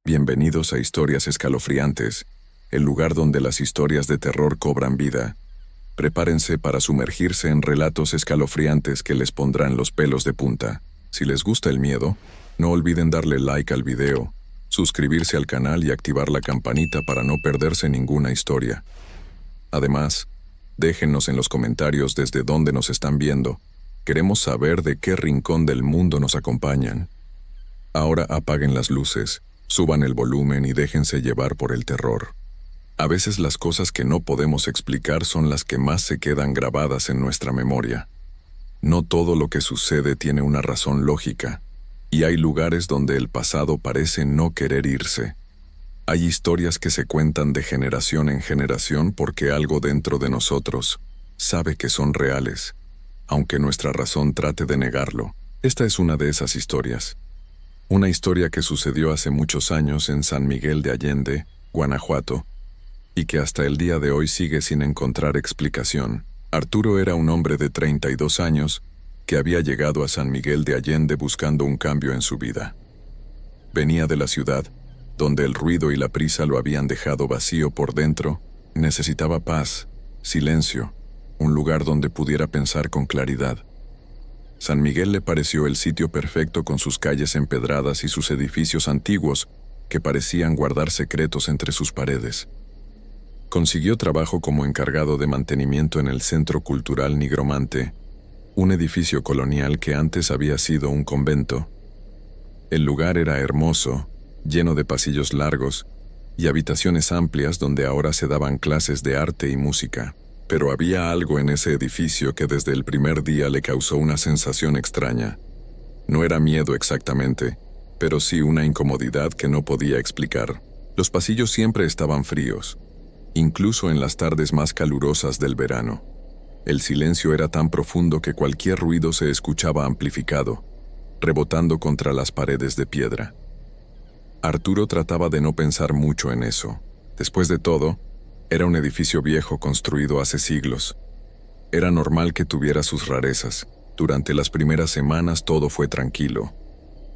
Bienvenidos a Historias Escalofriantes, el lugar donde las historias de terror cobran vida. Prepárense para sumergirse en relatos escalofriantes que les pondrán los pelos de punta. Si les gusta el miedo, no olviden darle like al video, suscribirse al canal y activar la campanita para no perderse ninguna historia. Además, déjennos en los comentarios desde dónde nos están viendo. Queremos saber de qué rincón del mundo nos acompañan. Ahora apaguen las luces, suban el volumen y déjense llevar por el terror. A veces las cosas que no podemos explicar son las que más se quedan grabadas en nuestra memoria. No todo lo que sucede tiene una razón lógica, y hay lugares donde el pasado parece no querer irse. Hay historias que se cuentan de generación en generación porque algo dentro de nosotros sabe que son reales, aunque nuestra razón trate de negarlo. Esta es una de esas historias. Una historia que sucedió hace muchos años en San Miguel de Allende, Guanajuato, y que hasta el día de hoy sigue sin encontrar explicación. Arturo era un hombre de 32 años que había llegado a San Miguel de Allende buscando un cambio en su vida. Venía de la ciudad, donde el ruido y la prisa lo habían dejado vacío por dentro. Necesitaba paz, silencio, un lugar donde pudiera pensar con claridad. San Miguel le pareció el sitio perfecto con sus calles empedradas y sus edificios antiguos que parecían guardar secretos entre sus paredes. Consiguió trabajo como encargado de mantenimiento en el Centro Cultural Nigromante, un edificio colonial que antes había sido un convento. El lugar era hermoso, lleno de pasillos largos y habitaciones amplias donde ahora se daban clases de arte y música. Pero había algo en ese edificio que desde el primer día le causó una sensación extraña. No era miedo exactamente, pero sí una incomodidad que no podía explicar. Los pasillos siempre estaban fríos, incluso en las tardes más calurosas del verano. El silencio era tan profundo que cualquier ruido se escuchaba amplificado, rebotando contra las paredes de piedra. Arturo trataba de no pensar mucho en eso. Después de todo, era un edificio viejo construido hace siglos. Era normal que tuviera sus rarezas. Durante las primeras semanas todo fue tranquilo.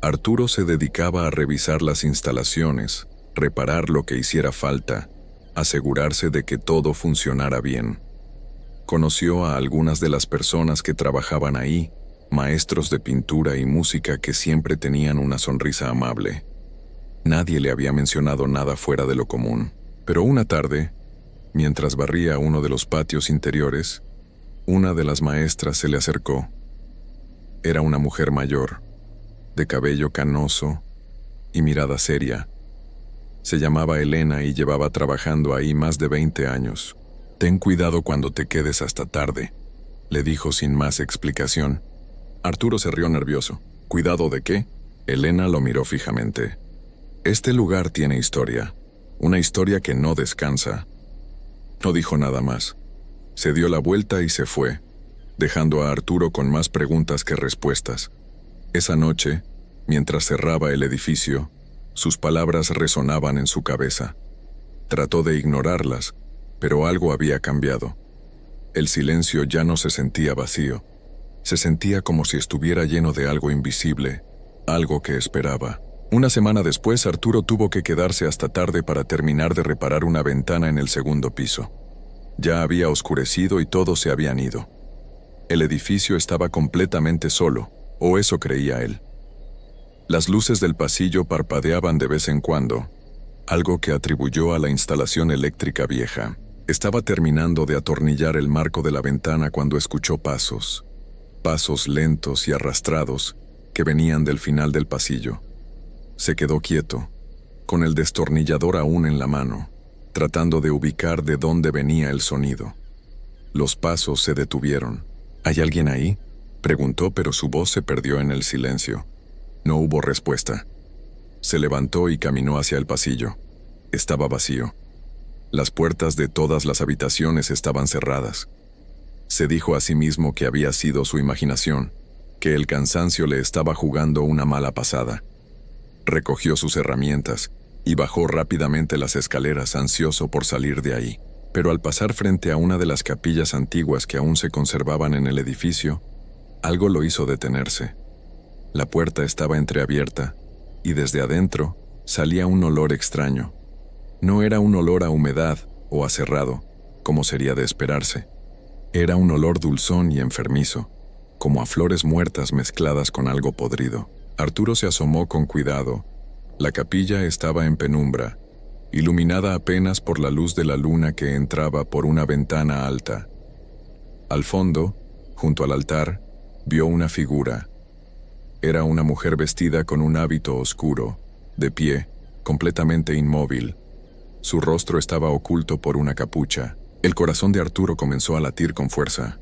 Arturo se dedicaba a revisar las instalaciones, reparar lo que hiciera falta, asegurarse de que todo funcionara bien. Conoció a algunas de las personas que trabajaban ahí, maestros de pintura y música que siempre tenían una sonrisa amable. Nadie le había mencionado nada fuera de lo común, pero una tarde, mientras barría uno de los patios interiores, una de las maestras se le acercó. Era una mujer mayor, de cabello canoso y mirada seria. Se llamaba Elena y llevaba trabajando ahí más de 20 años. «Ten cuidado cuando te quedes hasta tarde», le dijo sin más explicación. Arturo se rió nervioso. «¿Cuidado de qué?». Elena lo miró fijamente. «Este lugar tiene historia, una historia que no descansa». No dijo nada más. Se dio la vuelta y se fue, dejando a Arturo con más preguntas que respuestas. Esa noche, mientras cerraba el edificio, sus palabras resonaban en su cabeza. Trató de ignorarlas, pero algo había cambiado. El silencio ya no se sentía vacío. Se sentía como si estuviera lleno de algo invisible, algo que esperaba. Una semana después, Arturo tuvo que quedarse hasta tarde para terminar de reparar una ventana en el segundo piso. Ya había oscurecido y todos se habían ido. El edificio estaba completamente solo, o eso creía él. Las luces del pasillo parpadeaban de vez en cuando, algo que atribuyó a la instalación eléctrica vieja. Estaba terminando de atornillar el marco de la ventana cuando escuchó pasos lentos y arrastrados que venían del final del pasillo. Se quedó quieto, con el destornillador aún en la mano, tratando de ubicar de dónde venía el sonido. Los pasos se detuvieron. «¿Hay alguien ahí?», preguntó, pero su voz se perdió en el silencio. No hubo respuesta. Se levantó y caminó hacia el pasillo. Estaba vacío. Las puertas de todas las habitaciones estaban cerradas. Se dijo a sí mismo que había sido su imaginación, que el cansancio le estaba jugando una mala pasada. Recogió sus herramientas y bajó rápidamente las escaleras, ansioso por salir de ahí. Pero al pasar frente a una de las capillas antiguas que aún se conservaban en el edificio, algo lo hizo detenerse. La puerta estaba entreabierta y desde adentro salía un olor extraño. No era un olor a humedad o a cerrado, como sería de esperarse. Era un olor dulzón y enfermizo, como a flores muertas mezcladas con algo podrido. Arturo se asomó con cuidado. La capilla estaba en penumbra, iluminada apenas por la luz de la luna que entraba por una ventana alta. Al fondo, junto al altar, vio una figura. Era una mujer vestida con un hábito oscuro, de pie, completamente inmóvil. Su rostro estaba oculto por una capucha. El corazón de Arturo comenzó a latir con fuerza.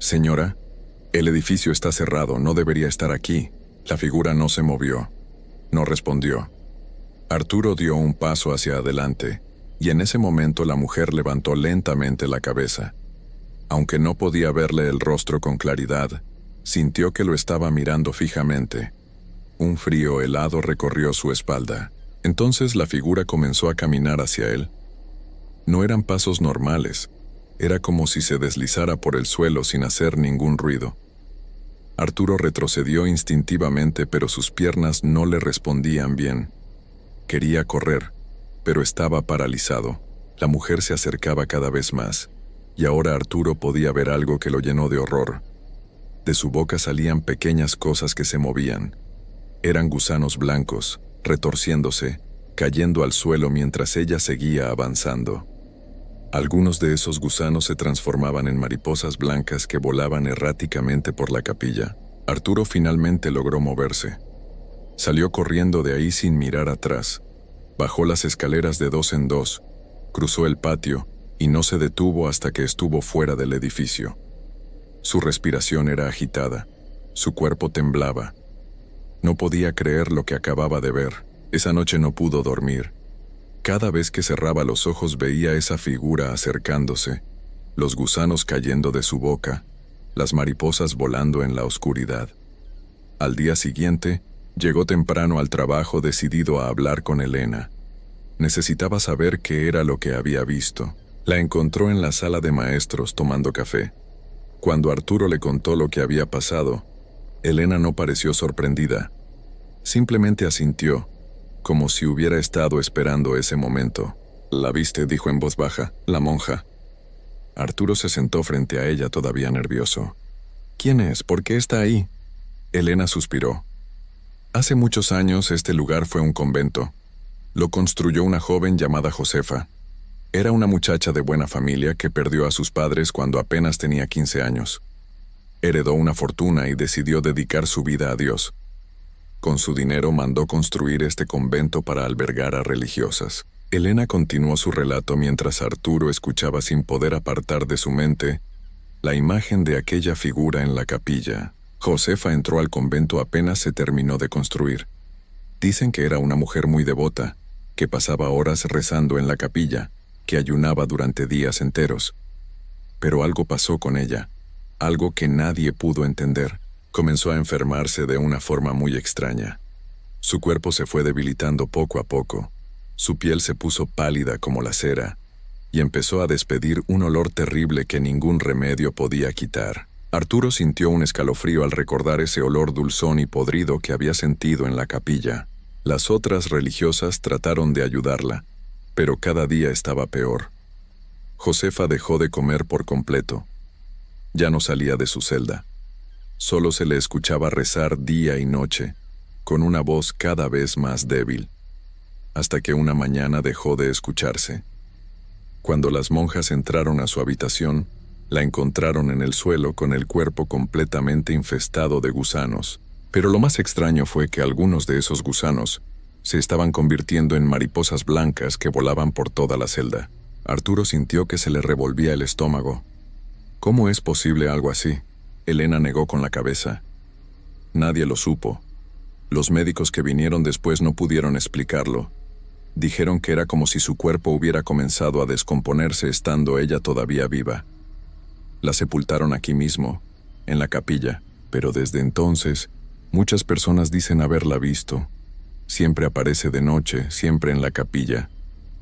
«Señora, el edificio está cerrado, no debería estar aquí». La figura no se movió. No respondió. Arturo dio un paso hacia adelante, y en ese momento la mujer levantó lentamente la cabeza. Aunque no podía verle el rostro con claridad, sintió que lo estaba mirando fijamente. Un frío helado recorrió su espalda. Entonces la figura comenzó a caminar hacia él. No eran pasos normales. Era como si se deslizara por el suelo sin hacer ningún ruido. Arturo retrocedió instintivamente, pero sus piernas no le respondían bien. Quería correr, pero estaba paralizado. La mujer se acercaba cada vez más, y ahora Arturo podía ver algo que lo llenó de horror. De su boca salían pequeñas cosas que se movían. Eran gusanos blancos, retorciéndose, cayendo al suelo mientras ella seguía avanzando. Algunos de esos gusanos se transformaban en mariposas blancas que volaban erráticamente por la capilla. Arturo finalmente logró moverse. Salió corriendo de ahí sin mirar atrás. Bajó las escaleras de 2 en 2, cruzó el patio y no se detuvo hasta que estuvo fuera del edificio. Su respiración era agitada. Su cuerpo temblaba. No podía creer lo que acababa de ver. Esa noche no pudo dormir. Cada vez que cerraba los ojos veía esa figura acercándose, los gusanos cayendo de su boca, las mariposas volando en la oscuridad. Al día siguiente, llegó temprano al trabajo decidido a hablar con Elena. Necesitaba saber qué era lo que había visto. La encontró en la sala de maestros tomando café. Cuando Arturo le contó lo que había pasado, Elena no pareció sorprendida. Simplemente asintió, como si hubiera estado esperando ese momento. «¿La viste?», dijo en voz baja, «la monja». Arturo se sentó frente a ella todavía nervioso. «¿Quién es? ¿Por qué está ahí?». Elena suspiró. «Hace muchos años este lugar fue un convento. Lo construyó una joven llamada Josefa. Era una muchacha de buena familia que perdió a sus padres cuando apenas tenía 15 años. Heredó una fortuna y decidió dedicar su vida a Dios. Con su dinero mandó construir este convento para albergar a religiosas». Elena continuó su relato mientras Arturo escuchaba sin poder apartar de su mente la imagen de aquella figura en la capilla. Josefa entró al convento apenas se terminó de construir. Dicen que era una mujer muy devota, que pasaba horas rezando en la capilla, que ayunaba durante días enteros. Pero algo pasó con ella, algo que nadie pudo entender. Comenzó a enfermarse de una forma muy extraña. Su cuerpo se fue debilitando poco a poco. Su piel se puso pálida como la cera y empezó a despedir un olor terrible que ningún remedio podía quitar. Arturo sintió un escalofrío al recordar ese olor dulzón y podrido que había sentido en la capilla. Las otras religiosas trataron de ayudarla, pero cada día estaba peor. Josefa dejó de comer por completo. Ya no salía de su celda. Solo se le escuchaba rezar día y noche, con una voz cada vez más débil, hasta que una mañana dejó de escucharse. Cuando las monjas entraron a su habitación, la encontraron en el suelo con el cuerpo completamente infestado de gusanos. Pero lo más extraño fue que algunos de esos gusanos se estaban convirtiendo en mariposas blancas que volaban por toda la celda. Arturo sintió que se le revolvía el estómago. ¿Cómo es posible algo así? Elena negó con la cabeza. Nadie lo supo. Los médicos que vinieron después no pudieron explicarlo. Dijeron que era como si su cuerpo hubiera comenzado a descomponerse estando ella todavía viva. La sepultaron aquí mismo, en la capilla, pero desde entonces, muchas personas dicen haberla visto. Siempre aparece de noche, siempre en la capilla,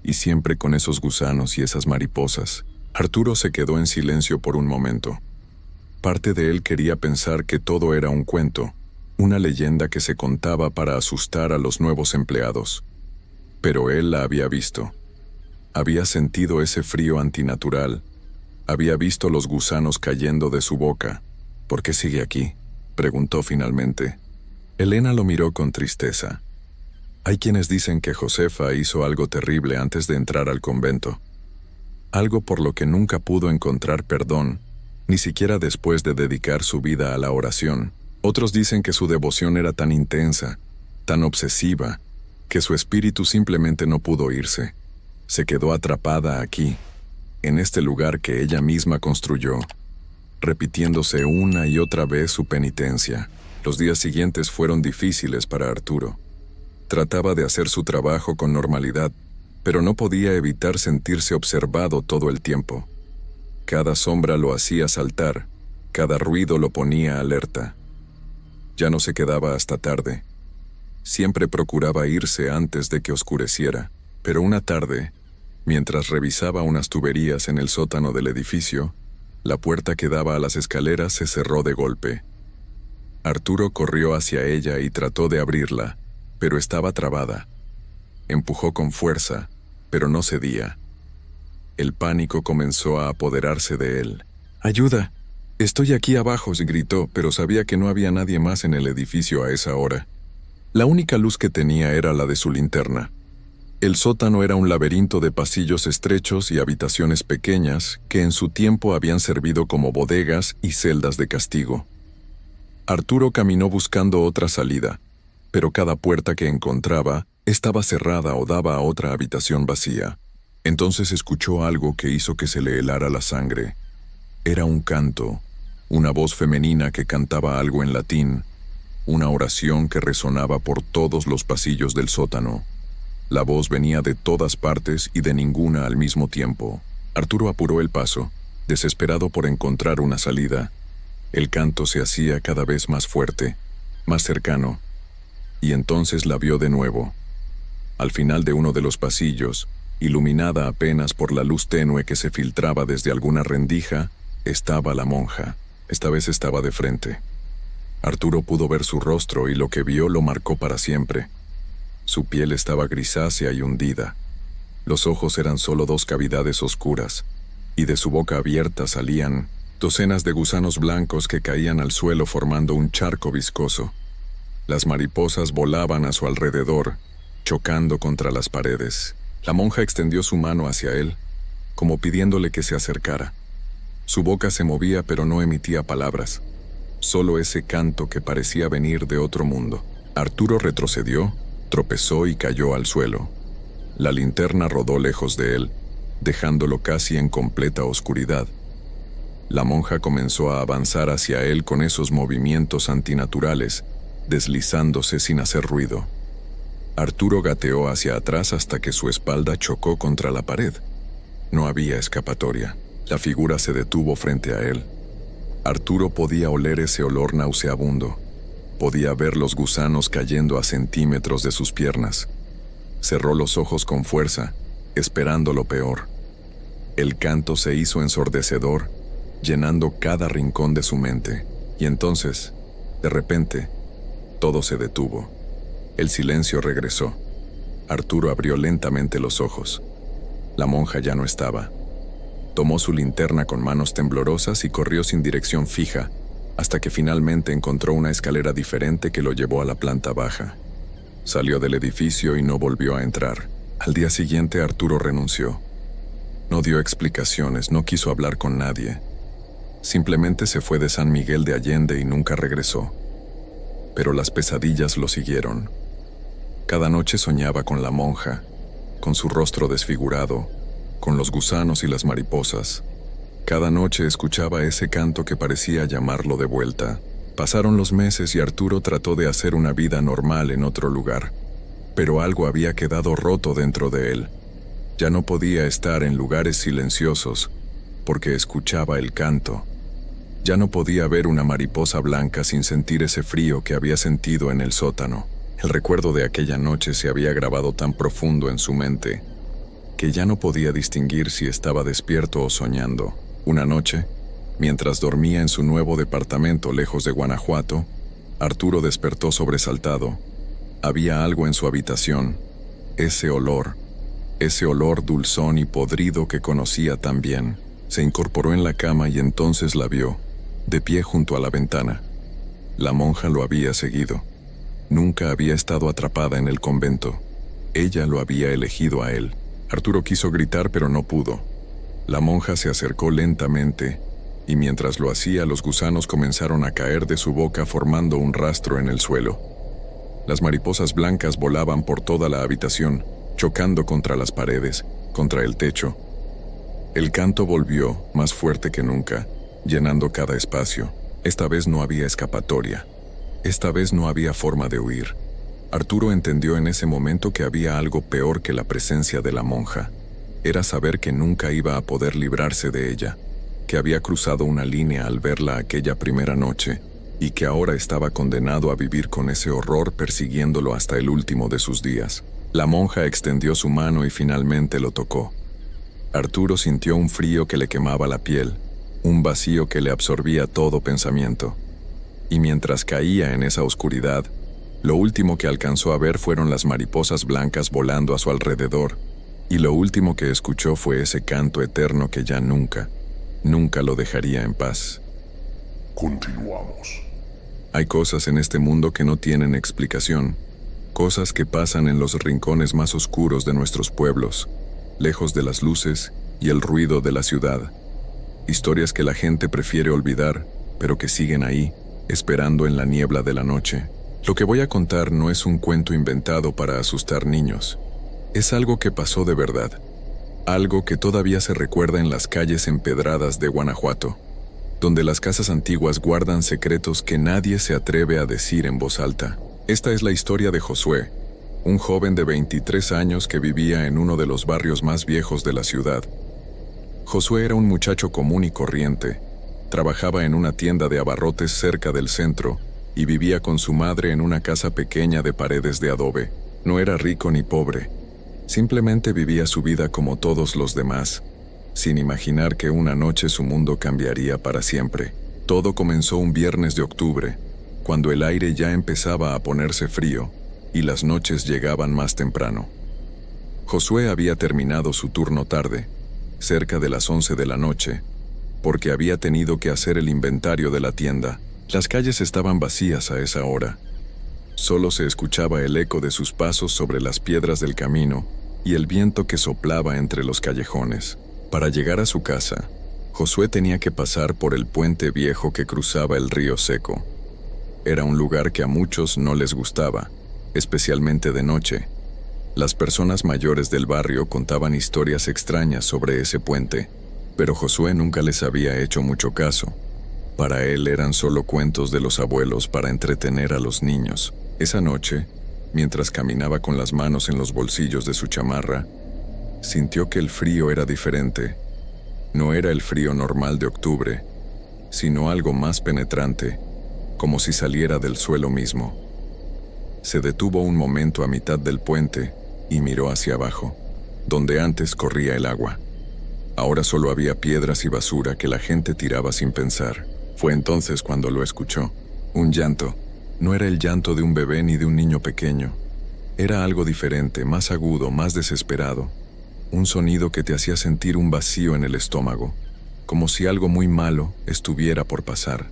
y siempre con esos gusanos y esas mariposas. Arturo se quedó en silencio por un momento. Parte de él quería pensar que todo era un cuento, una leyenda que se contaba para asustar a los nuevos empleados. Pero él la había visto. Había sentido ese frío antinatural. Había visto los gusanos cayendo de su boca. ¿Por qué sigue aquí?, preguntó finalmente. Elena lo miró con tristeza. Hay quienes dicen que Josefa hizo algo terrible antes de entrar al convento. Algo por lo que nunca pudo encontrar perdón, ni siquiera después de dedicar su vida a la oración. Otros dicen que su devoción era tan intensa, tan obsesiva, que su espíritu simplemente no pudo irse. Se quedó atrapada aquí, en este lugar que ella misma construyó, repitiéndose una y otra vez su penitencia. Los días siguientes fueron difíciles para Arturo. Trataba de hacer su trabajo con normalidad, pero no podía evitar sentirse observado todo el tiempo. Cada sombra lo hacía saltar, cada ruido lo ponía alerta. Ya no se quedaba hasta tarde. Siempre procuraba irse antes de que oscureciera, pero una tarde, mientras revisaba unas tuberías en el sótano del edificio, la puerta que daba a las escaleras se cerró de golpe. Arturo corrió hacia ella y trató de abrirla, pero estaba trabada. Empujó con fuerza, pero no cedía. El pánico comenzó a apoderarse de él. «¡Ayuda! Estoy aquí abajo», gritó, pero sabía que no había nadie más en el edificio a esa hora. La única luz que tenía era la de su linterna. El sótano era un laberinto de pasillos estrechos y habitaciones pequeñas que en su tiempo habían servido como bodegas y celdas de castigo. Arturo caminó buscando otra salida, pero cada puerta que encontraba estaba cerrada o daba a otra habitación vacía. Entonces escuchó algo que hizo que se le helara la sangre. Era un canto, una voz femenina que cantaba algo en latín, una oración que resonaba por todos los pasillos del sótano. La voz venía de todas partes y de ninguna al mismo tiempo. Arturo apuró el paso, desesperado por encontrar una salida. El canto se hacía cada vez más fuerte, más cercano, y entonces la vio de nuevo. Al final de uno de los pasillos, iluminada apenas por la luz tenue que se filtraba desde alguna rendija, estaba la monja. Esta vez estaba de frente. Arturo pudo ver su rostro y lo que vio lo marcó para siempre. Su piel estaba grisácea y hundida. Los ojos eran solo dos cavidades oscuras, y de su boca abierta salían docenas de gusanos blancos que caían al suelo formando un charco viscoso. Las mariposas volaban a su alrededor, chocando contra las paredes. La monja extendió su mano hacia él, como pidiéndole que se acercara. Su boca se movía pero no emitía palabras, solo ese canto que parecía venir de otro mundo. Arturo retrocedió, tropezó y cayó al suelo. La linterna rodó lejos de él, dejándolo casi en completa oscuridad. La monja comenzó a avanzar hacia él con esos movimientos antinaturales, deslizándose sin hacer ruido. Arturo gateó hacia atrás hasta que su espalda chocó contra la pared. No había escapatoria. La figura se detuvo frente a él. Arturo podía oler ese olor nauseabundo. Podía ver los gusanos cayendo a centímetros de sus piernas. Cerró los ojos con fuerza, esperando lo peor. El canto se hizo ensordecedor, llenando cada rincón de su mente. Y entonces, de repente, todo se detuvo. El silencio regresó. Arturo abrió lentamente los ojos. La monja ya no estaba. Tomó su linterna con manos temblorosas y corrió sin dirección fija, hasta que finalmente encontró una escalera diferente que lo llevó a la planta baja. Salió del edificio y no volvió a entrar. Al día siguiente Arturo renunció. No dio explicaciones, no quiso hablar con nadie. Simplemente se fue de San Miguel de Allende y nunca regresó. Pero las pesadillas lo siguieron. Cada noche soñaba con la monja, con su rostro desfigurado, con los gusanos y las mariposas. Cada noche escuchaba ese canto que parecía llamarlo de vuelta. Pasaron los meses y Arturo trató de hacer una vida normal en otro lugar, pero algo había quedado roto dentro de él. Ya no podía estar en lugares silenciosos, porque escuchaba el canto. Ya no podía ver una mariposa blanca sin sentir ese frío que había sentido en el sótano. El recuerdo de aquella noche se había grabado tan profundo en su mente, que ya no podía distinguir si estaba despierto o soñando. Una noche, mientras dormía en su nuevo departamento lejos de Guanajuato, Arturo despertó sobresaltado. Había algo en su habitación, ese olor dulzón y podrido que conocía tan bien. Se incorporó en la cama y entonces la vio, de pie junto a la ventana. La monja lo había seguido. Nunca había estado atrapada en el convento. Ella lo había elegido a él. Arturo quiso gritar pero no pudo. La monja se acercó lentamente, y mientras lo hacía, los gusanos comenzaron a caer de su boca formando un rastro en el suelo. Las mariposas blancas volaban por toda la habitación, chocando contra las paredes, contra el techo. El canto volvió, más fuerte que nunca, llenando cada espacio. Esta vez no había escapatoria. Esta vez no había forma de huir. Arturo entendió en ese momento que había algo peor que la presencia de la monja. Era saber que nunca iba a poder librarse de ella, que había cruzado una línea al verla aquella primera noche, y que ahora estaba condenado a vivir con ese horror persiguiéndolo hasta el último de sus días. La monja extendió su mano y finalmente lo tocó. Arturo sintió un frío que le quemaba la piel, un vacío que le absorbía todo pensamiento. Y mientras caía en esa oscuridad, lo último que alcanzó a ver fueron las mariposas blancas volando a su alrededor, y lo último que escuchó fue ese canto eterno que ya nunca lo dejaría en paz. Continuamos. Hay cosas en este mundo que no tienen explicación, cosas que pasan en los rincones más oscuros de nuestros pueblos, lejos de las luces y el ruido de la ciudad. Historias que la gente prefiere olvidar, pero que siguen ahí, esperando en la niebla de la noche. Lo que voy a contar no es un cuento inventado para asustar niños. Es algo que pasó de verdad. Algo que todavía se recuerda en las calles empedradas de Guanajuato, donde las casas antiguas guardan secretos que nadie se atreve a decir en voz alta. Esta es la historia de Josué, un joven de 23 años que vivía en uno de los barrios más viejos de la ciudad. Josué era un muchacho común y corriente. Trabajaba en una tienda de abarrotes cerca del centro y vivía con su madre en una casa pequeña de paredes de adobe. No era rico ni pobre. Simplemente vivía su vida como todos los demás, sin imaginar que una noche su mundo cambiaría para siempre. Todo comenzó un viernes de octubre, cuando el aire ya empezaba a ponerse frío y las noches llegaban más temprano. Josué había terminado su turno tarde, cerca de las 11 de la noche, porque había tenido que hacer el inventario de la tienda. Las calles estaban vacías a esa hora. Solo se escuchaba el eco de sus pasos sobre las piedras del camino y el viento que soplaba entre los callejones. Para llegar a su casa, Josué tenía que pasar por el puente viejo que cruzaba el río Seco. Era un lugar que a muchos no les gustaba, especialmente de noche. Las personas mayores del barrio contaban historias extrañas sobre ese puente, pero Josué nunca les había hecho mucho caso. Para él eran solo cuentos de los abuelos para entretener a los niños. Esa noche, mientras caminaba con las manos en los bolsillos de su chamarra, sintió que el frío era diferente. No era el frío normal de octubre, sino algo más penetrante, como si saliera del suelo mismo. Se detuvo un momento a mitad del puente y miró hacia abajo, donde antes corría el agua. Ahora solo había piedras y basura que la gente tiraba sin pensar. Fue entonces cuando lo escuchó. Un llanto. No era el llanto de un bebé ni de un niño pequeño. Era algo diferente, más agudo, más desesperado. Un sonido que te hacía sentir un vacío en el estómago, como si algo muy malo estuviera por pasar.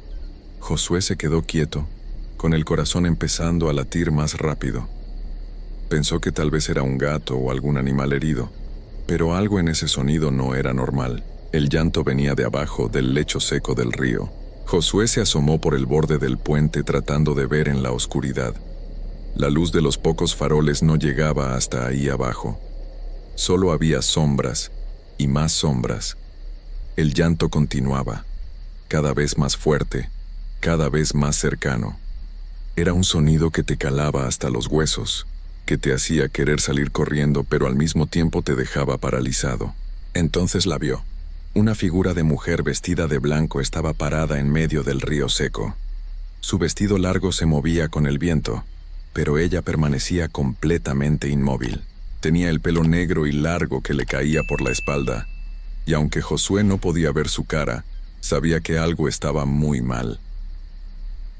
Josué se quedó quieto, con el corazón empezando a latir más rápido. Pensó que tal vez era un gato o algún animal herido, pero algo en ese sonido no era normal. El llanto venía de abajo, del lecho seco del río. Josué se asomó por el borde del puente tratando de ver en la oscuridad. La luz de los pocos faroles no llegaba hasta ahí abajo. Solo había sombras y más sombras. El llanto continuaba, cada vez más fuerte, cada vez más cercano. Era un sonido que te calaba hasta los huesos, que te hacía querer salir corriendo, pero al mismo tiempo te dejaba paralizado. Entonces la vio. Una figura de mujer vestida de blanco estaba parada en medio del río seco. Su vestido largo se movía con el viento, pero ella permanecía completamente inmóvil. Tenía el pelo negro y largo que le caía por la espalda, y aunque Josué no podía ver su cara, sabía que algo estaba muy mal.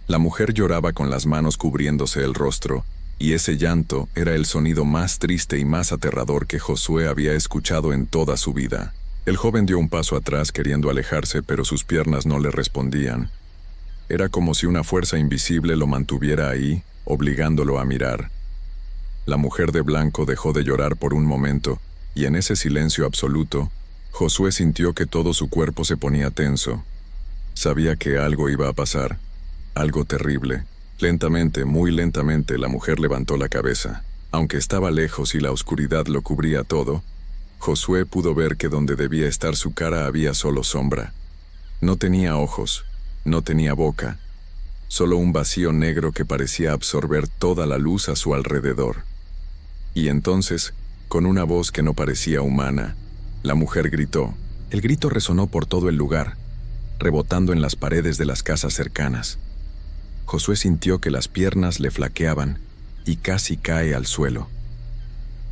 La mujer lloraba con las manos cubriéndose el rostro, Y ese llanto era el sonido más triste y más aterrador que Josué había escuchado en toda su vida. El joven dio un paso atrás queriendo alejarse, pero sus piernas no le respondían. Era como si una fuerza invisible lo mantuviera ahí, obligándolo a mirar. La mujer de blanco dejó de llorar por un momento, y en ese silencio absoluto, Josué sintió que todo su cuerpo se ponía tenso. Sabía que algo iba a pasar, algo terrible. Lentamente, muy lentamente, la mujer levantó la cabeza. Aunque estaba lejos y la oscuridad lo cubría todo, Josué pudo ver que donde debía estar su cara había solo sombra. No tenía ojos, no tenía boca, solo un vacío negro que parecía absorber toda la luz a su alrededor. Y entonces, con una voz que no parecía humana, la mujer gritó. El grito resonó por todo el lugar, rebotando en las paredes de las casas cercanas. Josué sintió que las piernas le flaqueaban y casi cae al suelo.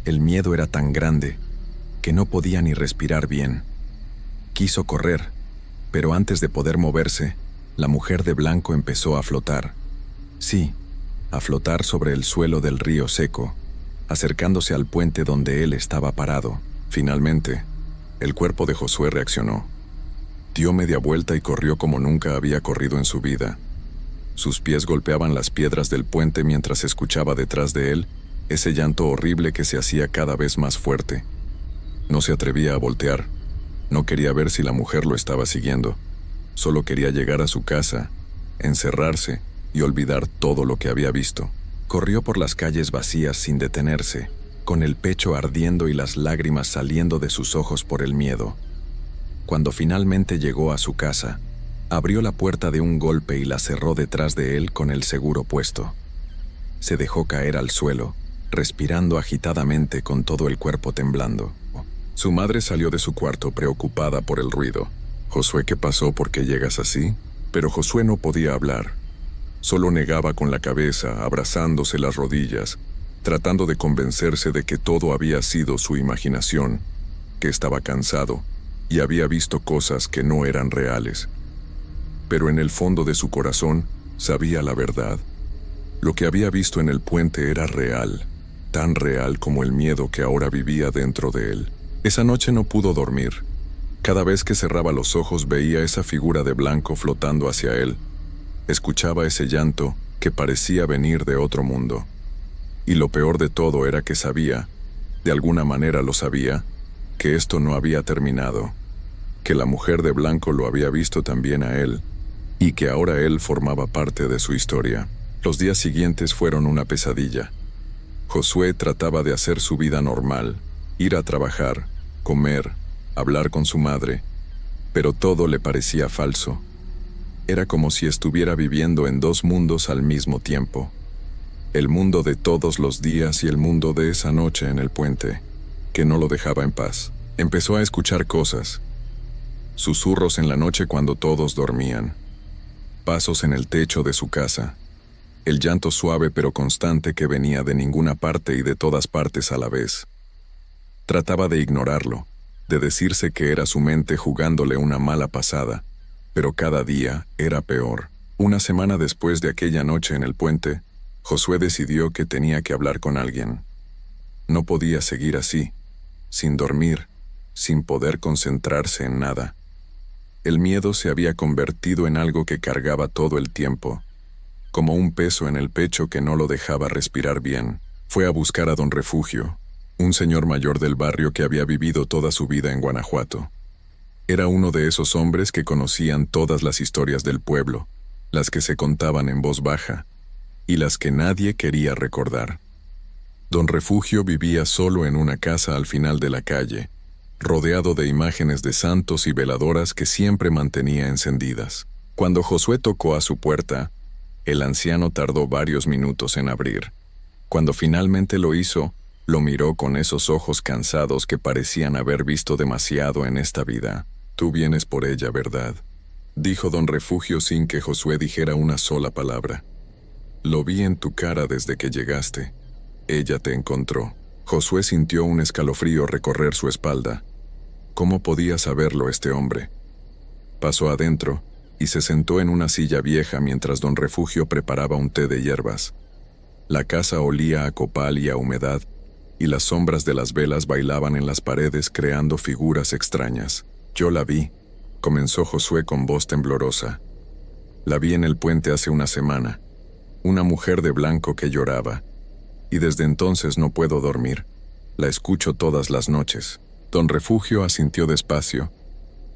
El miedo era tan grande que no podía ni respirar bien. Quiso correr, pero antes de poder moverse, la mujer de blanco empezó a flotar. Sí, a flotar sobre el suelo del río seco, acercándose al puente donde él estaba parado. Finalmente, el cuerpo de Josué reaccionó. Dio media vuelta y corrió como nunca había corrido en su vida. Sus pies golpeaban las piedras del puente mientras escuchaba detrás de él ese llanto horrible que se hacía cada vez más fuerte. No se atrevía a voltear. No quería ver si la mujer lo estaba siguiendo. Solo quería llegar a su casa, encerrarse y olvidar todo lo que había visto. Corrió por las calles vacías sin detenerse, con el pecho ardiendo y las lágrimas saliendo de sus ojos por el miedo. Cuando finalmente llegó a su casa, abrió la puerta de un golpe y la cerró detrás de él con el seguro puesto. Se dejó caer al suelo, respirando agitadamente con todo el cuerpo temblando. Su madre salió de su cuarto preocupada por el ruido. «Josué, ¿qué pasó? ¿Por qué llegas así?» Pero Josué no podía hablar. Solo negaba con la cabeza, abrazándose las rodillas, tratando de convencerse de que todo había sido su imaginación, que estaba cansado y había visto cosas que no eran reales. Pero en el fondo de su corazón sabía la verdad. Lo que había visto en el puente era real, tan real como el miedo que ahora vivía dentro de él. Esa noche no pudo dormir. Cada vez que cerraba los ojos veía esa figura de blanco flotando hacia él. Escuchaba ese llanto que parecía venir de otro mundo. Y lo peor de todo era que sabía, de alguna manera lo sabía, que esto no había terminado, que la mujer de blanco lo había visto también a él, y que ahora él formaba parte de su historia. Los días siguientes fueron una pesadilla. Josué trataba de hacer su vida normal, ir a trabajar, comer, hablar con su madre, pero todo le parecía falso. Era como si estuviera viviendo en dos mundos al mismo tiempo. El mundo de todos los días y el mundo de esa noche en el puente, que no lo dejaba en paz. Empezó a escuchar cosas. Susurros en la noche cuando todos dormían. Pasos en el techo de su casa. El llanto suave pero constante que venía de ninguna parte y de todas partes a la vez. Trataba de ignorarlo, de decirse que era su mente jugándole una mala pasada, pero cada día era peor. Una semana después de aquella noche en el puente, Josué decidió que tenía que hablar con alguien. No podía seguir así, sin dormir, sin poder concentrarse en nada. El miedo se había convertido en algo que cargaba todo el tiempo, como un peso en el pecho que no lo dejaba respirar bien. Fue a buscar a don Refugio, un señor mayor del barrio que había vivido toda su vida en Guanajuato. Era uno de esos hombres que conocían todas las historias del pueblo, las que se contaban en voz baja, y las que nadie quería recordar. Don Refugio vivía solo en una casa al final de la calle, rodeado de imágenes de santos y veladoras que siempre mantenía encendidas. Cuando Josué tocó a su puerta, el anciano tardó varios minutos en abrir. Cuando finalmente lo hizo, lo miró con esos ojos cansados que parecían haber visto demasiado en esta vida. «Tú vienes por ella, ¿verdad?», dijo don Refugio sin que Josué dijera una sola palabra. «Lo vi en tu cara desde que llegaste. Ella te encontró». Josué sintió un escalofrío recorrer su espalda. ¿Cómo podía saberlo este hombre? Pasó adentro y se sentó en una silla vieja mientras don Refugio preparaba un té de hierbas. La casa olía a copal y a humedad, y las sombras de las velas bailaban en las paredes creando figuras extrañas. Yo la vi, comenzó Josué con voz temblorosa. La vi en el puente hace una semana, una mujer de blanco que lloraba, y desde entonces no puedo dormir. La escucho todas las noches. Don Refugio asintió despacio,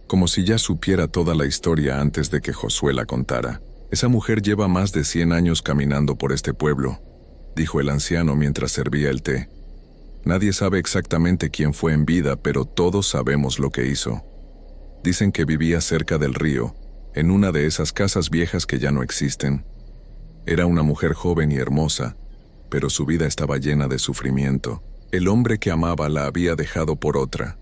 como si ya supiera toda la historia antes de que Josué la contara. Esa mujer lleva más de 100 años caminando por este pueblo, dijo el anciano mientras servía el té. Nadie sabe exactamente quién fue en vida, pero todos sabemos lo que hizo. Dicen que vivía cerca del río, en una de esas casas viejas que ya no existen. Era una mujer joven y hermosa, pero su vida estaba llena de sufrimiento. El hombre que amaba la había dejado por otra.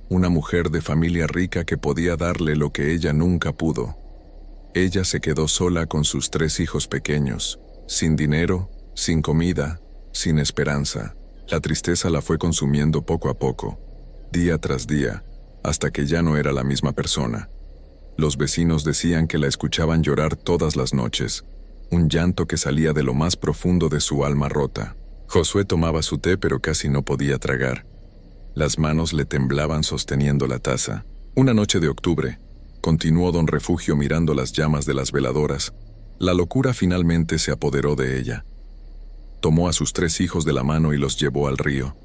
Una mujer de familia rica que podía darle lo que ella nunca pudo. Ella se quedó sola con sus 3 hijos pequeños, sin dinero, sin comida, sin esperanza. La tristeza la fue consumiendo poco a poco, día tras día, hasta que ya no era la misma persona. Los vecinos decían que la escuchaban llorar todas las noches, un llanto que salía de lo más profundo de su alma rota. Josué tomaba su té pero casi no podía tragar. Las manos le temblaban sosteniendo la taza. Una noche de octubre, continuó don Refugio mirando las llamas de las veladoras, la locura finalmente se apoderó de ella. Tomó a sus 3 hijos de la mano y los llevó al río.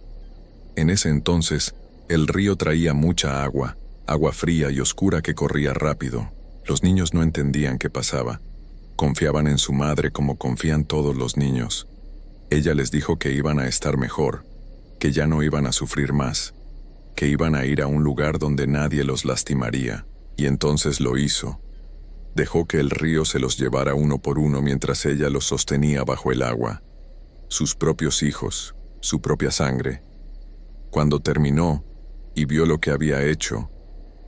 En ese entonces, el río traía mucha agua, agua fría y oscura que corría rápido. Los niños no entendían qué pasaba. Confiaban en su madre como confían todos los niños. Ella les dijo que iban a estar mejor, que ya no iban a sufrir más, que iban a ir a un lugar donde nadie los lastimaría, y entonces lo hizo. Dejó que el río se los llevara uno por uno mientras ella los sostenía bajo el agua. Sus propios hijos, su propia sangre. Cuando terminó y vio lo que había hecho,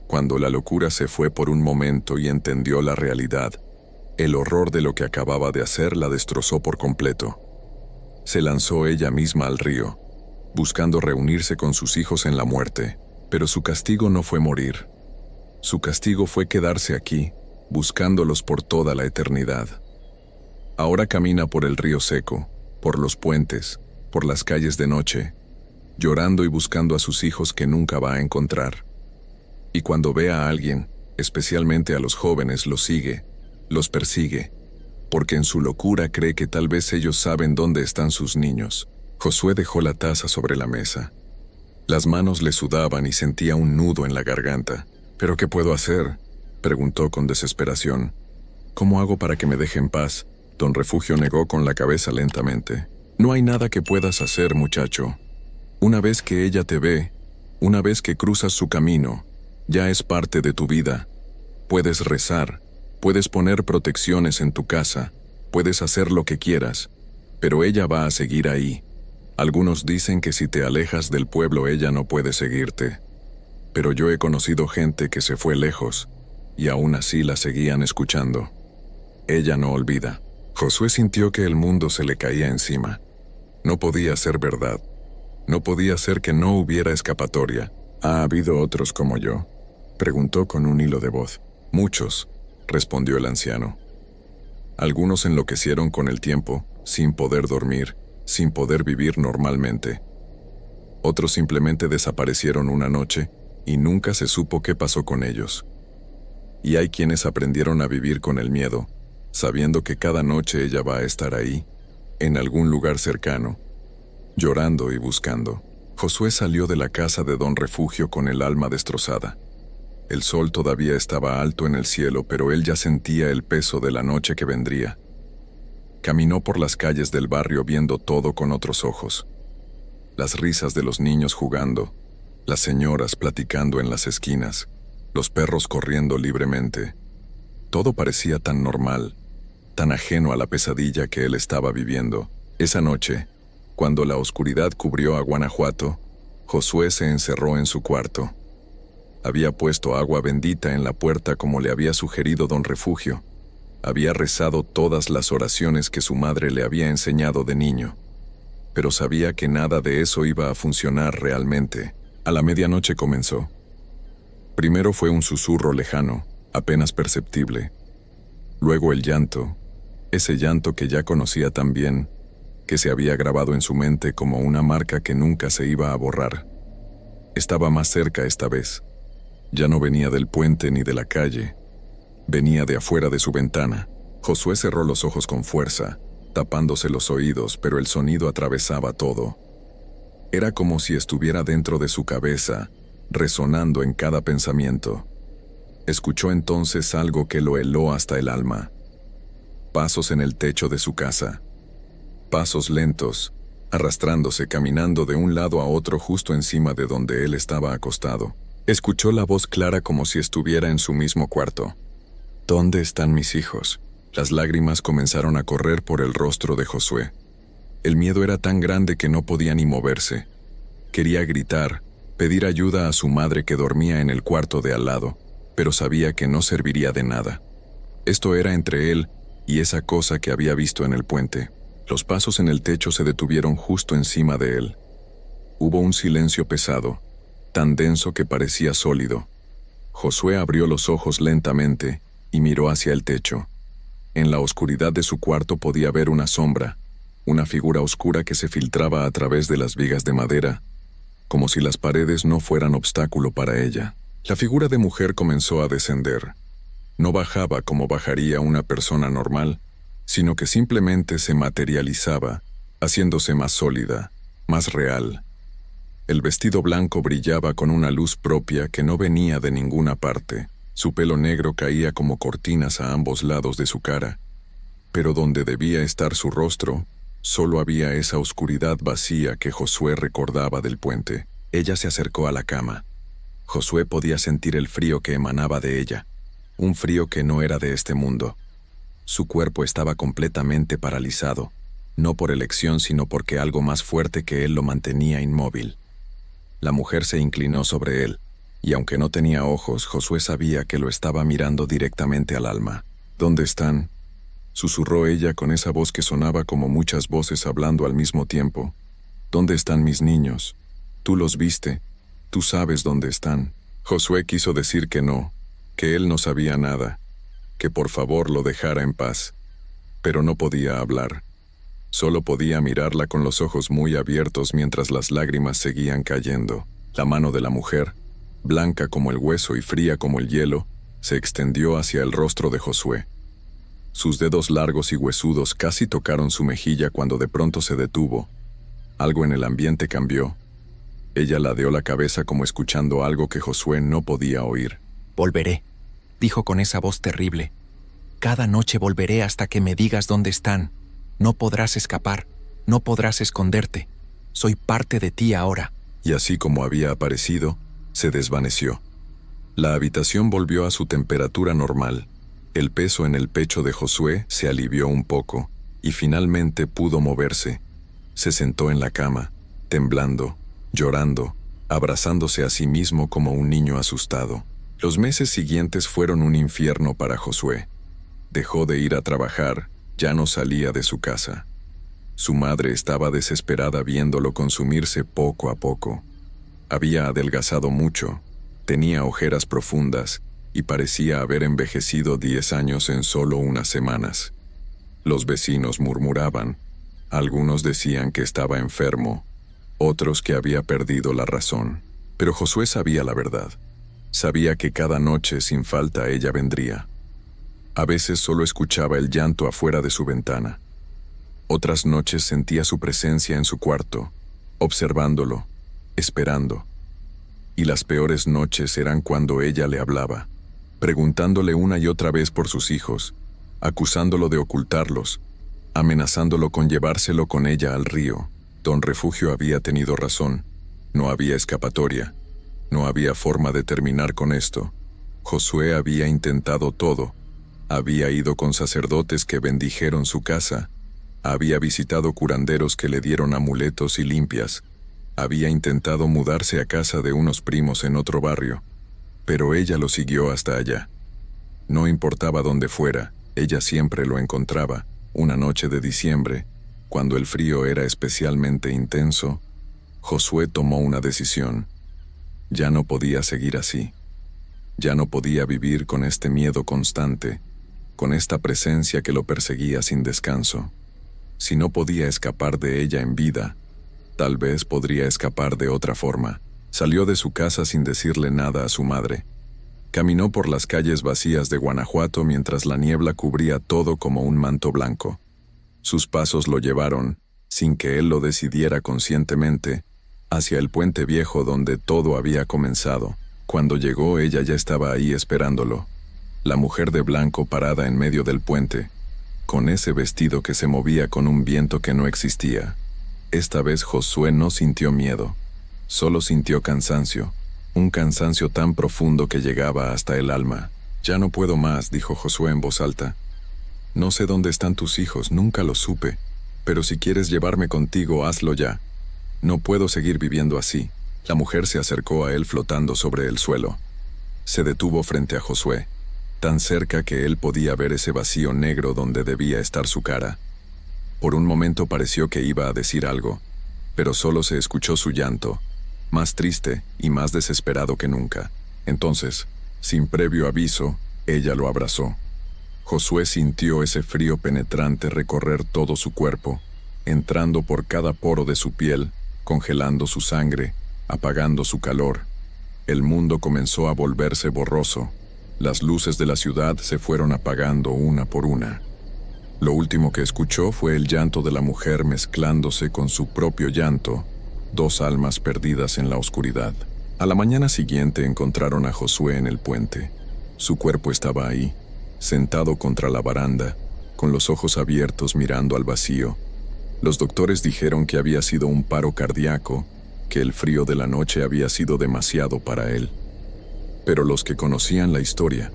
cuando la locura se fue por un momento y entendió la realidad, el horror de lo que acababa de hacer la destrozó por completo. Se lanzó ella misma al río, buscando reunirse con sus hijos en la muerte, pero su castigo no fue morir. Su castigo fue quedarse aquí, buscándolos por toda la eternidad. Ahora camina por el río seco, por los puentes, por las calles de noche, llorando y buscando a sus hijos que nunca va a encontrar. Y cuando ve a alguien, especialmente a los jóvenes, los sigue, los persigue, porque en su locura cree que tal vez ellos saben dónde están sus niños. Josué dejó la taza sobre la mesa. Las manos le sudaban y sentía un nudo en la garganta. ¿Pero qué puedo hacer?, preguntó con desesperación. ¿Cómo hago para que me deje en paz? Don Refugio negó con la cabeza lentamente. No hay nada que puedas hacer, muchacho. Una vez que ella te ve, una vez que cruzas su camino, ya es parte de tu vida. Puedes rezar, puedes poner protecciones en tu casa, puedes hacer lo que quieras, pero ella va a seguir ahí. Algunos dicen que si te alejas del pueblo ella no puede seguirte. Pero yo he conocido gente que se fue lejos, y aún así la seguían escuchando. Ella no olvida. Josué sintió que el mundo se le caía encima. No podía ser verdad. No podía ser que no hubiera escapatoria. ¿Ha habido otros como yo?, preguntó con un hilo de voz. Muchos, respondió el anciano. Algunos enloquecieron con el tiempo, sin poder dormir, sin poder vivir normalmente. Otros simplemente desaparecieron una noche y nunca se supo qué pasó con ellos. Y hay quienes aprendieron a vivir con el miedo, sabiendo que cada noche ella va a estar ahí, en algún lugar cercano, llorando y buscando. Josué salió de la casa de don Refugio con el alma destrozada. El sol todavía estaba alto en el cielo, pero él ya sentía el peso de la noche que vendría. Caminó por las calles del barrio viendo todo con otros ojos. Las risas de los niños jugando, las señoras platicando en las esquinas, los perros corriendo libremente. Todo parecía tan normal, tan ajeno a la pesadilla que él estaba viviendo. Esa noche, cuando la oscuridad cubrió a Guanajuato, Josué se encerró en su cuarto. Había puesto agua bendita en la puerta como le había sugerido don Refugio. Había rezado todas las oraciones que su madre le había enseñado de niño. Pero sabía que nada de eso iba a funcionar realmente. A la medianoche comenzó. Primero fue un susurro lejano, apenas perceptible. Luego el llanto, ese llanto que ya conocía tan bien, que se había grabado en su mente como una marca que nunca se iba a borrar. Estaba más cerca esta vez. Ya no venía del puente ni de la calle. Venía de afuera de su ventana. Josué cerró los ojos con fuerza, tapándose los oídos, pero el sonido atravesaba todo. Era como si estuviera dentro de su cabeza, resonando en cada pensamiento. Escuchó entonces algo que lo heló hasta el alma. Pasos en el techo de su casa. Pasos lentos, arrastrándose, caminando de un lado a otro justo encima de donde él estaba acostado. Escuchó la voz clara como si estuviera en su mismo cuarto. ¿Dónde están mis hijos? Las lágrimas comenzaron a correr por el rostro de Josué. El miedo era tan grande que no podía ni moverse. Quería gritar, pedir ayuda a su madre que dormía en el cuarto de al lado, pero sabía que no serviría de nada. Esto era entre él y esa cosa que había visto en el puente. Los pasos en el techo se detuvieron justo encima de él. Hubo un silencio pesado, tan denso que parecía sólido. Josué abrió los ojos lentamente y miró hacia el techo. En la oscuridad de su cuarto podía ver una sombra, una figura oscura que se filtraba a través de las vigas de madera, como si las paredes no fueran obstáculo para ella. La figura de mujer comenzó a descender. No bajaba como bajaría una persona normal, sino que simplemente se materializaba, haciéndose más sólida, más real. El vestido blanco brillaba con una luz propia que no venía de ninguna parte. Su pelo negro caía como cortinas a ambos lados de su cara, pero donde debía estar su rostro, solo había esa oscuridad vacía que Josué recordaba del puente. Ella se acercó a la cama. Josué podía sentir el frío que emanaba de ella, un frío que no era de este mundo. Su cuerpo estaba completamente paralizado, no por elección sino porque algo más fuerte que él lo mantenía inmóvil. La mujer se inclinó sobre él, y aunque no tenía ojos, Josué sabía que lo estaba mirando directamente al alma. ¿Dónde están?, susurró ella con esa voz que sonaba como muchas voces hablando al mismo tiempo. ¿Dónde están mis niños? Tú los viste, tú sabes dónde están. Josué quiso decir que no, que él no sabía nada, que por favor lo dejara en paz, pero no podía hablar. Solo podía mirarla con los ojos muy abiertos mientras las lágrimas seguían cayendo. La mano de la mujer, blanca como el hueso y fría como el hielo, se extendió hacia el rostro de Josué. Sus dedos largos y huesudos casi tocaron su mejilla cuando de pronto se detuvo. Algo en el ambiente cambió. Ella ladeó la cabeza como escuchando algo que Josué no podía oír. Volveré, dijo con esa voz terrible. Cada noche volveré hasta que me digas dónde están. No podrás escapar, no podrás esconderte. Soy parte de ti ahora. Y así como había aparecido, se desvaneció. La habitación volvió a su temperatura normal. El peso en el pecho de Josué se alivió un poco, y finalmente pudo moverse. Se sentó en la cama, temblando, llorando, abrazándose a sí mismo como un niño asustado. Los meses siguientes fueron un infierno para Josué. Dejó de ir a trabajar, ya no salía de su casa. Su madre estaba desesperada viéndolo consumirse poco a poco. Había adelgazado mucho, tenía ojeras profundas y parecía haber envejecido 10 años en solo unas semanas. Los vecinos murmuraban, algunos decían que estaba enfermo, otros que había perdido la razón. Pero Josué sabía la verdad. Sabía que cada noche sin falta ella vendría. A veces solo escuchaba el llanto afuera de su ventana. Otras noches sentía su presencia en su cuarto, observándolo, esperando. Y las peores noches eran cuando ella le hablaba, preguntándole una y otra vez por sus hijos, acusándolo de ocultarlos, amenazándolo con llevárselo con ella al río. Don Refugio había tenido razón, no había escapatoria, no había forma de terminar con esto. Josué había intentado todo. Había ido con sacerdotes que bendijeron su casa, había visitado curanderos que le dieron amuletos y limpias, había intentado mudarse a casa de unos primos en otro barrio, pero ella lo siguió hasta allá. No importaba dónde fuera, ella siempre lo encontraba. Una noche de diciembre, cuando el frío era especialmente intenso, Josué tomó una decisión. Ya no podía seguir así. Ya no podía vivir con este miedo constante, con esta presencia que lo perseguía sin descanso. Si no podía escapar de ella en vida, tal vez podría escapar de otra forma. Salió de su casa sin decirle nada a su madre. Caminó por las calles vacías de Guanajuato mientras la niebla cubría todo como un manto blanco. Sus pasos lo llevaron, sin que él lo decidiera conscientemente, hacia el puente viejo donde todo había comenzado. Cuando llegó, ella ya estaba ahí esperándolo. La mujer de blanco parada en medio del puente, con ese vestido que se movía con un viento que no existía. Esta vez Josué no sintió miedo, solo sintió cansancio, un cansancio tan profundo que llegaba hasta el alma. «Ya no puedo más», dijo Josué en voz alta. «No sé dónde están tus hijos, nunca lo supe, pero si quieres llevarme contigo, hazlo ya. No puedo seguir viviendo así». La mujer se acercó a él flotando sobre el suelo. Se detuvo frente a Josué, tan cerca que él podía ver ese vacío negro donde debía estar su cara. Por un momento pareció que iba a decir algo, pero solo se escuchó su llanto, más triste y más desesperado que nunca. Entonces, sin previo aviso, ella lo abrazó. Josué sintió ese frío penetrante recorrer todo su cuerpo, entrando por cada poro de su piel, congelando su sangre, apagando su calor. El mundo comenzó a volverse borroso. Las luces de la ciudad se fueron apagando una por una. Lo último que escuchó fue el llanto de la mujer mezclándose con su propio llanto, dos almas perdidas en la oscuridad. A la mañana siguiente encontraron a Josué en el puente. Su cuerpo estaba ahí, sentado contra la baranda, con los ojos abiertos mirando al vacío. Los doctores dijeron que había sido un paro cardíaco, que el frío de la noche había sido demasiado para él. Pero los que conocían la historia,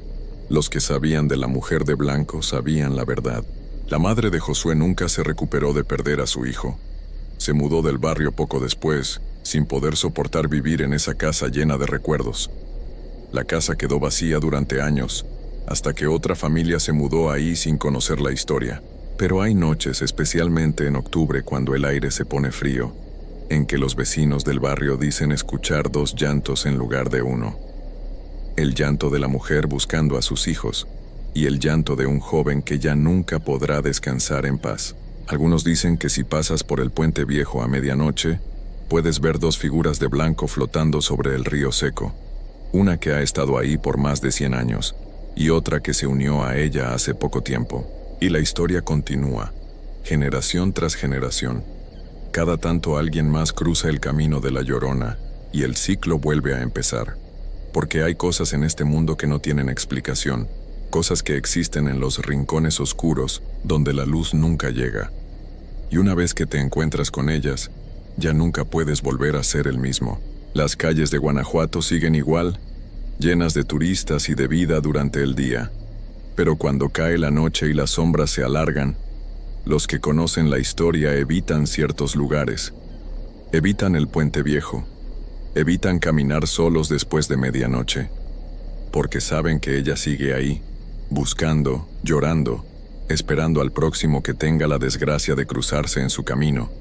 los que sabían de la mujer de blanco, sabían la verdad. La madre de Josué nunca se recuperó de perder a su hijo. Se mudó del barrio poco después, sin poder soportar vivir en esa casa llena de recuerdos. La casa quedó vacía durante años, hasta que otra familia se mudó ahí sin conocer la historia. Pero hay noches, especialmente en octubre cuando el aire se pone frío, en que los vecinos del barrio dicen escuchar dos llantos en lugar de uno. El llanto de la mujer buscando a sus hijos, y el llanto de un joven que ya nunca podrá descansar en paz. Algunos dicen que si pasas por el puente viejo a medianoche, puedes ver dos figuras de blanco flotando sobre el río seco, una que ha estado ahí por más de 100 años, y otra que se unió a ella hace poco tiempo. Y la historia continúa, generación tras generación. Cada tanto alguien más cruza el camino de la Llorona, y el ciclo vuelve a empezar. Porque hay cosas en este mundo que no tienen explicación, cosas que existen en los rincones oscuros donde la luz nunca llega. Y una vez que te encuentras con ellas, ya nunca puedes volver a ser el mismo. Las calles de Guanajuato siguen igual, llenas de turistas y de vida durante el día. Pero cuando cae la noche y las sombras se alargan, los que conocen la historia evitan ciertos lugares. Evitan el puente viejo. Evitan caminar solos después de medianoche. Porque saben que ella sigue ahí, buscando, llorando, esperando al próximo que tenga la desgracia de cruzarse en su camino.